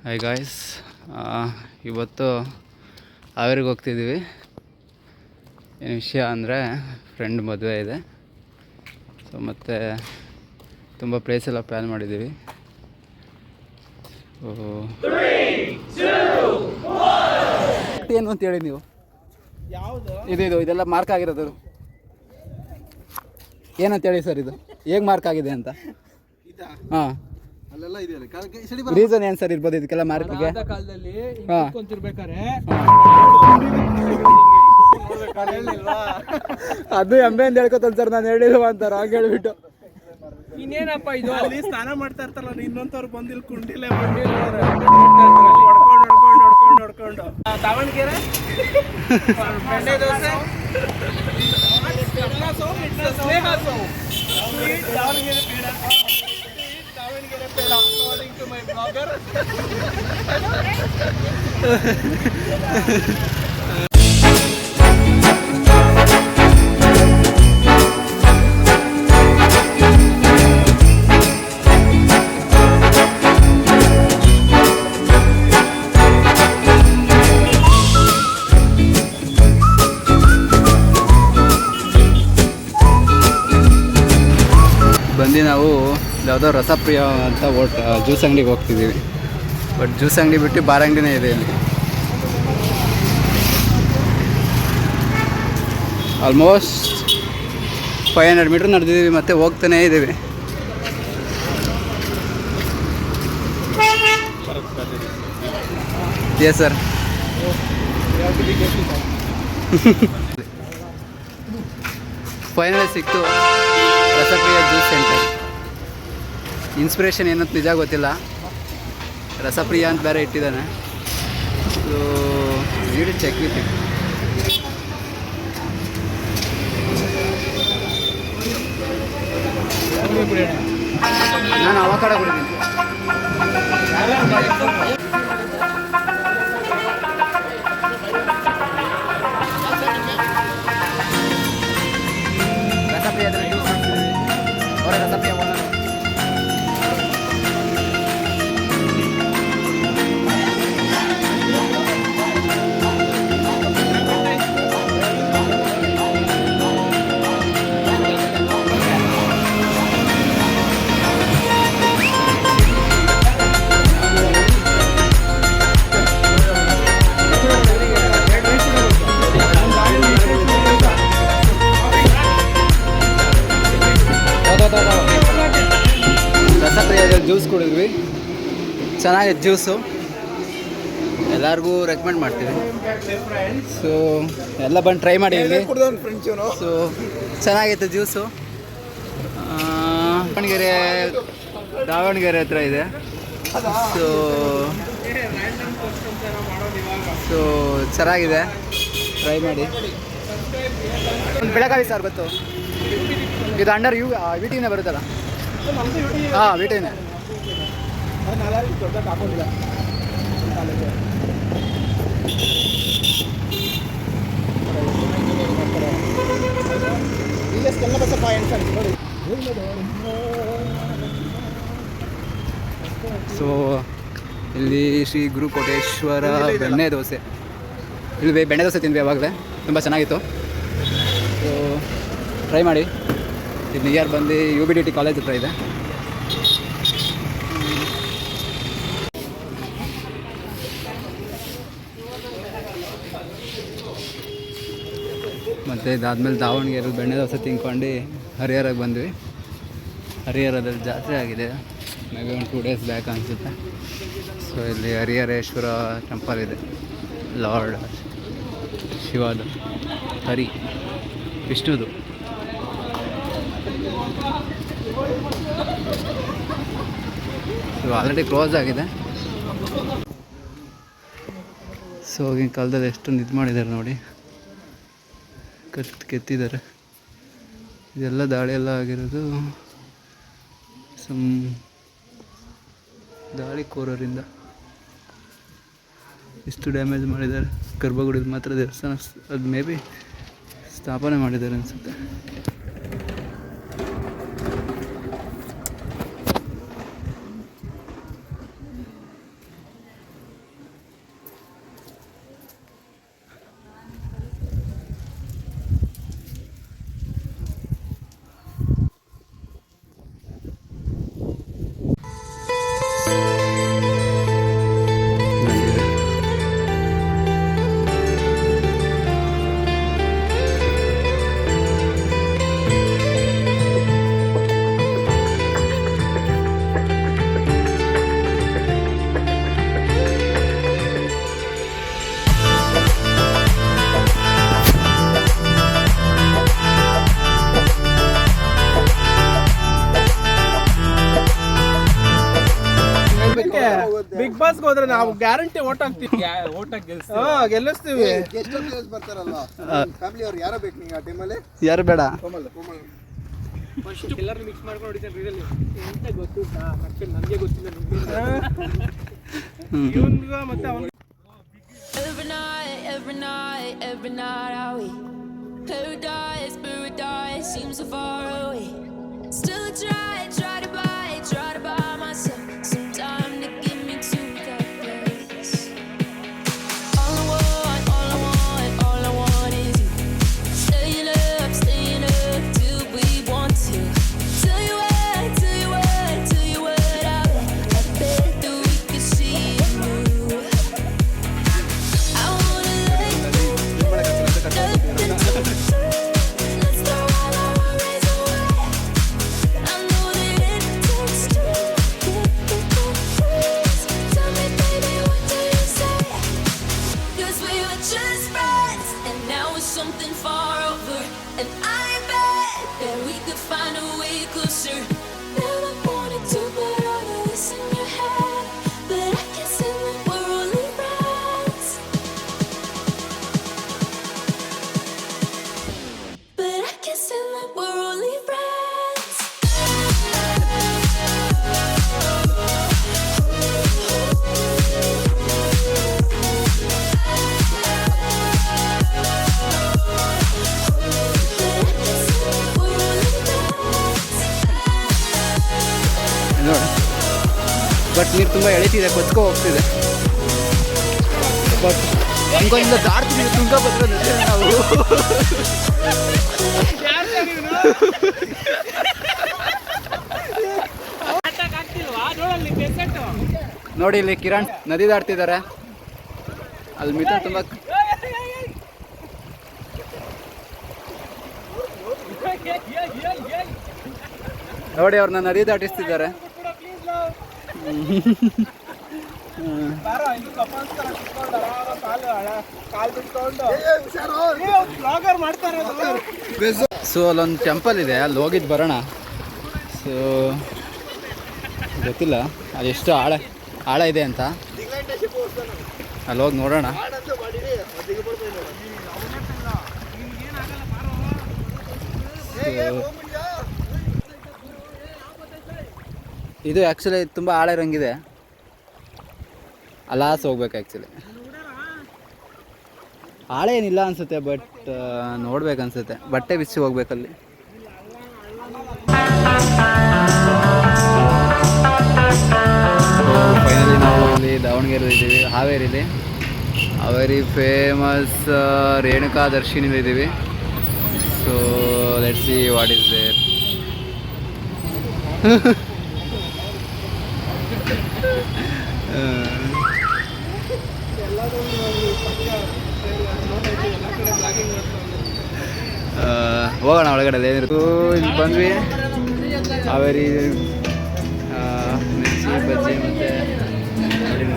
Hi guys, ಇವತ್ತು ಹಾವೇರಿಗೆ ಹೋಗ್ತಿದ್ದೀವಿ. ಏನು ವಿಷಯ ಅಂದರೆ ಫ್ರೆಂಡ್ ಮದುವೆ ಇದೆ. ಸೊ ಮತ್ತು ತುಂಬ ಪ್ಲೇಸೆಲ್ಲ ಪ್ಲ್ಯಾನ್ ಮಾಡಿದ್ದೀವಿ. ಏನು ಅಂತೇಳಿ ನೀವು ಇದೆಲ್ಲ ಮಾರ್ಕ್ ಆಗಿರೋದು ಏನಂತೇಳಿ ಸರ್, ಇದು ಹೇಗೆ ಮಾರ್ಕ್ ಆಗಿದೆ ಅಂತ? ಹಾಂ, ರೀಸನ್ ಏನು ಸರ್ ಇರ್ಬೋದು ಇದಕ್ಕೆಲ್ಲ ಮಾರ್ಕ್ಗೆ? ಅದು ಎಂಬೆ ಅಂತ ಹೇಳ್ಕೊತಾನೆ ಸರ್, ನಾನು ಹೇಳಿಲ್ವ ಅಂತಾರ ಹಾಗೆ ಹೇಳ್ಬಿಟ್ಟು. ಇನ್ನೇನಪ್ಪ ಇದು, ಅಲ್ಲಿ ಸ್ನಾನ ಮಾಡ್ತಾ ಇರ್ತಾರಲ್ಲ ಇನ್ನೊಂತವ್ರು ಬಂದಿಲ್ಲ ಕುಂಡಿಲ್ಲ ನೋಡ್ಕೊಂಡು ದಾವಣಗೆರೆ ಬೆಣ್ಣೆ dosa Davanagere peda according to my blogger. ಬಂದು ನಾವು ಯಾವುದೋ ರಸಪ್ರಿಯ ಅಂತ ಜ್ಯೂಸ್ ಅಂಗಡಿಗೆ ಹೋಗ್ತಿದ್ದೀವಿ. ಬಟ್ ಜ್ಯೂಸ್ ಅಂಗಡಿ ಬಿಟ್ಟು ಬಾರ್ ಅಂಗಡಿನೇ ಇದೆ ಇಲ್ಲಿ. ಆಲ್ಮೋಸ್ಟ್ 500 ಮೀಟ್ರ್ ನಡೆದಿದ್ದೀವಿ, ಮತ್ತೆ ಹೋಗ್ತಾನೇ ಇದ್ದೀವಿ. Yes sir. ಫೈನಲಿ ಸಿಕ್ತು ರಸಪ್ರಿಯ ಜ್ಯೂಸ್ ಸೆಂಟರ್. ಇನ್ಸ್ಪಿರೇಷನ್ ಏನಂತ ನಿಜ ಗೊತ್ತಿಲ್ಲ, ರಸಪ್ರಿಯ ಅಂತ ಬೇರೆ ಇಟ್ಟಿದ್ದಾನೆ. ಸೊ ನೀಡಿ ಚೆಕ್ ವಿತ್ ಇಟ್. ನಾನು ಅವಕಾಡ ಕೊಡ್ತೀನಿ. ರಸಪ್ರಿಯ ಜ್ಯೂಸ್ ಅವರ ರಸಪ್ರಿಯ ರಸಪ್ರಿಯದಲ್ಲಿ ಜ್ಯೂಸ್ ಕುಡಿದ್ವಿ, ಚೆನ್ನಾಗಿದೆ ಜ್ಯೂಸು, ಎಲ್ಲರಿಗೂ ರೆಕಮೆಂಡ್ ಮಾಡ್ತೀವಿ. ಸೊ ಎಲ್ಲ ಬಂದು ಟ್ರೈ ಮಾಡಿ ಇಲ್ಲಿ. ಸೊ ಚೆನ್ನಾಗಿತ್ತು ಜ್ಯೂಸು. ದಾವಣಗೆರೆ ಹತ್ರ ಇದೆ. ಸೊ ಚೆನ್ನಾಗಿದೆ, ಟ್ರೈ ಮಾಡಿ. ಬೆಳಗಾವಿ ಸರ್ ಗೊತ್ತು, ಇದು ಅಂಡರ್ ವಿಟಿನೇ ಬರುತ್ತಲ್ಲ? ಹಾಂ, ವಿಟಿನೇ. ಸೊ ಇಲ್ಲಿ ಶ್ರೀ ಗುರು ಕೋಟೇಶ್ವರ ಬೆಣ್ಣೆ ದೋಸೆ, ಇಲ್ಲಿ ಬೆಣ್ಣೆ ದೋಸೆ ತಿಂದ್ವಿ ಯಾವಾಗಲೇ, ತುಂಬ ಚೆನ್ನಾಗಿತ್ತು. ಸೊ ಟ್ರೈ ಮಾಡಿ. ಇದು ನಿಯರ್ ಬಂದು UBDT ಕಾಲೇಜ್ ಹತ್ರ ಇದೆ. ಮತ್ತು ಇದಾದಮೇಲೆ ದಾವಣಗೆರೆ ಬೆಣ್ಣೆ ದೋಸೆ ತಿನ್ಕೊಂಡು ಹರಿಹರಕ್ಕೆ ಬಂದ್ವಿ. ಹರಿಹರದಲ್ಲಿ ಜಾತ್ರೆ ಆಗಿದೆ, ಮೇ ಬಿ ಒಂದು 2 days ಬ್ಯಾಕ್ ಅನಿಸುತ್ತೆ. ಸೊ ಇಲ್ಲಿ ಹರಿಹರೇಶ್ವರ ಟೆಂಪಲ್ ಇದೆ, ಲಾರ್ಡ್ ಶಿವದು, ಹರಿ ವಿಷ್ಣುದು. ಇದು ಆಲ್ರೆಡಿ ಕ್ಲೋಸ್ ಆಗಿದೆ. ಸೊ ಆಗಿನ ಕಾಲದಲ್ಲಿ ಎಷ್ಟೊಂದು ಇದು ಮಾಡಿದ್ದಾರೆ ನೋಡಿ, ಕೆತ್ತಿದ್ದಾರೆ. ಇದೆಲ್ಲ ದಾಳಿ ಎಲ್ಲ ಆಗಿರೋದು ದಾಳಿಕೋರರಿಂದ. ಇಷ್ಟು ಡ್ಯಾಮೇಜ್ ಮಾಡಿದ್ದಾರೆ. ಗರ್ಭಗುಡಿದು ಮಾತ್ರ ದೇವಸ್ಥಾನ ಅದು ಮೇ ಬಿ ಸ್ಥಾಪನೆ ಮಾಡಿದ್ದಾರೆ ಅನಿಸುತ್ತೆ. ಬಿಗ್ ಬಾಸ್ಗೆ ಹೋದ್ರೆ ನಾವು ಗ್ಯಾರಂಟಿ ಓಟ್ ಹಾಕ್ತೀವಿ. ಗೆಲ್ಲಿಸ್ತೀವಿ. ಯಾರು ಬೇಡ ಎಲ್ಲರೂ ಮಿಕ್ಸ್ ಮಾಡ್ಕೊಂಡು ಹೊಡಿತಾರೆ ಎಂತ ಗೊತ್ತಿಲ್ಲ ನನಗೆ ಗೊತ್ತಿಲ್ಲ ಇವನ್ಗೂ ಮತ್ತೆ ಅವನು Every night are we paradise seems so far away. Still I try to buy myself some time to get me to that place. All I want is you. Staying up till we want to. Tell you what, I bet that we could see it through. I wanna let nothing to let's throw all our worries away. I know that it takes two to get the praise. Tell me, baby, what do you say? 'Cause we were just friends, and now it's something far over. And I bet that we could find a way closer. Never wanted to put all of this in your head, but I can't say that we're only friends. But I can't say that we're only friends. ನೋಡಿ but ನೀರು ತುಂಬ ಎಳಿತಿದೆ, ಕೊಚ್ಕೊ ಹೋಗ್ತಿದೆ. But ಹಂಗಿಂದ ದಾಡ್ತಿದ್ದೀವಿ ತುಂಗಭದ್ರದಲ್ಲಿ ನಾವು. ನೋಡಿ ಇಲ್ಲಿ ಕಿರಣ್ ನದಿ ದಾಟ್ತಿದ್ದಾರೆ. ಅಲ್ಲಿ ಮಿಥುನ್ ತುಂಬ ನೋಡಿ ಅವ್ರನ್ನ ನದಿ ದಾಟಿಸ್ತಿದ್ದಾರೆ. ಸೊ ಅಲ್ಲೊಂದು ಟೆಂಪಲ್ ಇದೆ, ಅಲ್ಲಿ ಹೋಗಿದ್ದು ಬರೋಣ. ಸೊ ಗೊತ್ತಿಲ್ಲ ಅದೆಷ್ಟು ಆಳ ಇದೆ ಅಂತ, ಅಲ್ಲಿ ಹೋಗಿ ನೋಡೋಣ. ಇದು ಆ್ಯಕ್ಚುಲಿ ತುಂಬ ಆಳ ಇರೋಂಗಿದೆ, ಅಲಾಸ್ ಹೋಗ್ಬೇಕು. ಆ್ಯಕ್ಚುಲಿ ಆಳ ಏನಿಲ್ಲ ಅನಿಸುತ್ತೆ, ಬಟ್ ನೋಡ್ಬೇಕು ಅನಿಸುತ್ತೆ. ಬಟ್ಟೆ ಬಿಚ್ಚಿ ಹೋಗ್ಬೇಕಲ್ಲಿ. ಫೈನಲಿ ನಾವು ಇಲ್ಲಿ ದಾವಣಗೆರೆ ಇದ್ದೀವಿ, ಹಾವೇರಿ ಫೇಮಸ್ ರೇಣುಕಾ ದರ್ಶಿನಿಲಿ ಇದ್ದೀವಿ. So let's see what is there. ಹೋಗೋಣ ಒಳಗಡೆ ಏನಿರುತ್ತೆ. ಇಲ್ಲಿ ಬಂದ್ವಿ, ಹಾವೇರಿ ಮಿರ್ಚಿ ಬಜ್ಜಿ ಮತ್ತು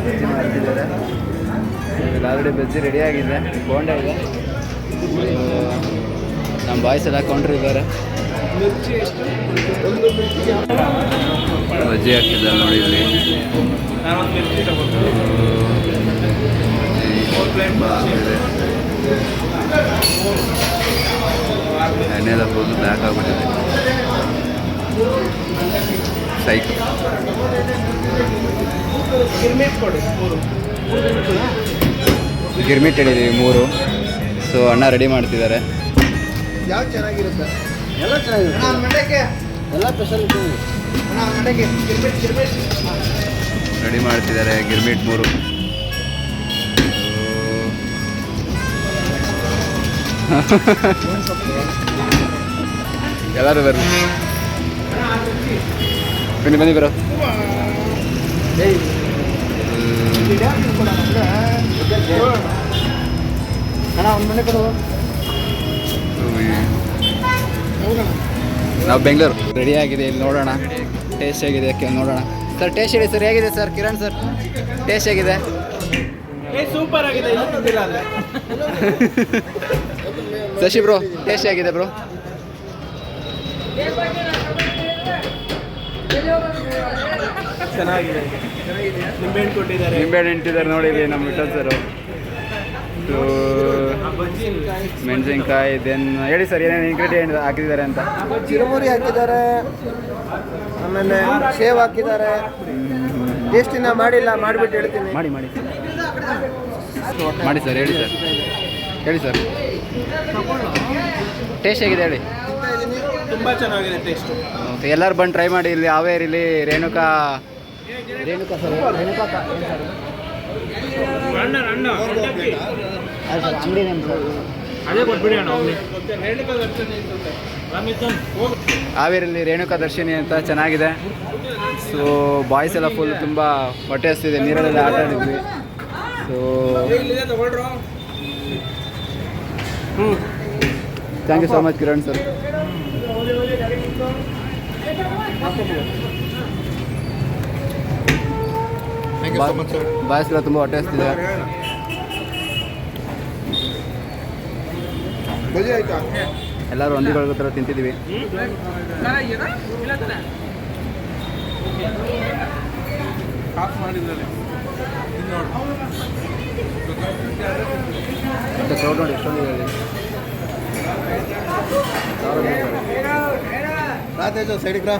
ಬಜ್ಜಿ ಮಾಡ್ತಿದ್ದಾರೆ. ಇಲ್ಲಿ ಆಲ್ರೆಡಿ ಬಜ್ಜಿ ರೆಡಿಯಾಗಿದೆ, ಬೋಂಡ ಇದೆ. ನಮ್ಮ ಬಾಯ್ಸ್ ಎಲ್ಲ ಕೌಂಟ್ರ್ ಇದ್ದಾರೆ. ಬಜ್ಜಿ ಹಾಕ್ತಿದ್ದಾರೆ ನೋಡಿ ಇಲ್ಲಿ. ಎಣ್ಣೆಲ್ಲ ಫುಲ್ ಬ್ಲ್ಯಾಕ್ ಆಗಿಬಿಟ್ಟಿದೆ. ಸೈಕಲ್ ಗಿರ್ಮಿಟ್ ಹೇಳಿದ್ದೀವಿ 3. ಸೊ ಅಣ್ಣ ರೆಡಿ ಮಾಡ್ತಿದ್ದಾರೆ. ಯಾವ ಚೆನ್ನಾಗಿರುತ್ತೆ ಎಲ್ಲ ಚೆನ್ನಾಗಿರುತ್ತೆ, ಎಲ್ಲ ಸ್ಪೆಷಲ್ ರೆಡಿ ಮಾಡ್ತಿದ್ದಾರೆ ಗಿರ್ಮಿಟ್ 3. ಎಲ್ಲರೂ ಬರ್ರಿ, ಬನ್ನಿ ಬರೋ. ನಾವು ಬೆಂಗಳೂರು ರೆಡಿ ಆಗಿದೆ. ಇಲ್ಲಿ ನೋಡೋಣ ಟೇಸ್ಟ್ ಹೇಗಿದೆ ನೋಡೋಣ. ಸರ್ ಟೇಸ್ಟ್ ಹೇಳಿ ಸರ್, ಹೇಗಿದೆ ಸರ್? ಕಿರಣ್ ಸರ್ ಟೇಸ್ಟ್ ಹೇಗಿದೆ? ಸೂಪರ್ ಆಗಿದೆ. ಶಶಿ ಬ್ರೋ ಟೇಸ್ಟ್ ಹೇಗಿದೆ ಬ್ರೋ? ಚೆನ್ನಾಗಿದೆ. ನಿಂಬೆಹಣ್ಣು ಕೊಟ್ಟಿದ್ದಾರೆ. ನಿಂಬೆಹಣ್ಣು ಇಟ್ಟಿದ್ದಾರೆ ನೋಡಿ ಇಲ್ಲಿ ನಮ್ಮ ವಿಠಲ್ ಸರ್. ಮೆಣಸಿನ್ಕಾಯಿ ದೆನ್ ಹೇಳಿ ಸರ್ ಏನೇನು ಇಂಗ್ರೀಡಿಯೆಂಟ್ ಹಾಕಿದ್ದಾರೆ ಅಂತ. ಚಿರುಮುರಿ ಹಾಕಿದ್ದಾರೆ, ಆಮೇಲೆ ಸೇವ್ ಹಾಕಿದ್ದಾರೆ. ಟೇಸ್ಟಿನ ಮಾಡಿಲ್ಲ, ಮಾಡಿಬಿಟ್ಟು ಹೇಳ್ತೀನಿ. ಮಾಡಿ ಸರ್, ಹೇಳಿ ಸರ್, ಟೇಸ್ಟ್ ಹೇಗಿದೆ ಹೇಳಿ. ತುಂಬ ಚೆನ್ನಾಗಿದೆ ಟೇಸ್ಟು. ಓಕೆ, ಎಲ್ಲರೂ ಬಂದು ಟ್ರೈ ಮಾಡಿ. ಇಲ್ಲಿ ಹಾವೇರಿಲಿ ರೇಣುಕಾ ಸರ್, ಅಂಗಡಿ ನೇಮ್ ಸರ್ ಅದೇ ಕೊಟ್ಬಿಡಿ ಅಣ್ಣ. ಹಾವೇರಿಯಲ್ಲಿ ರೇಣುಕಾ ದರ್ಶಿನಿ ಅಂತ ಚೆನ್ನಾಗಿದೆ. ಸೊ ಬಾಯ್ಸ್ ಎಲ್ಲ ಫುಲ್ ತುಂಬ ಹೊಟ್ಟೆ ಹಸ್ತಿದೆ, ನೀರಲ್ಲೆಲ್ಲ ಆಟ ಆಡಿದ್ವಿ. So thank you so much Kiran sir. Boys ಎಲ್ಲ ತುಂಬ ಹೊಟ್ಟೆ ಹಸ್ತಿದೆ. ಎಲ್ಲರೂ ಹೊಂದಿಗಳ ಥರ ತಿಂತಿದ್ದೀವಿ. ಮತ್ತು ಕ್ರೌಡ್ ನೋಡಿ ಎಷ್ಟೊಂದಿದೆ. ಸೈಡಿಗೆ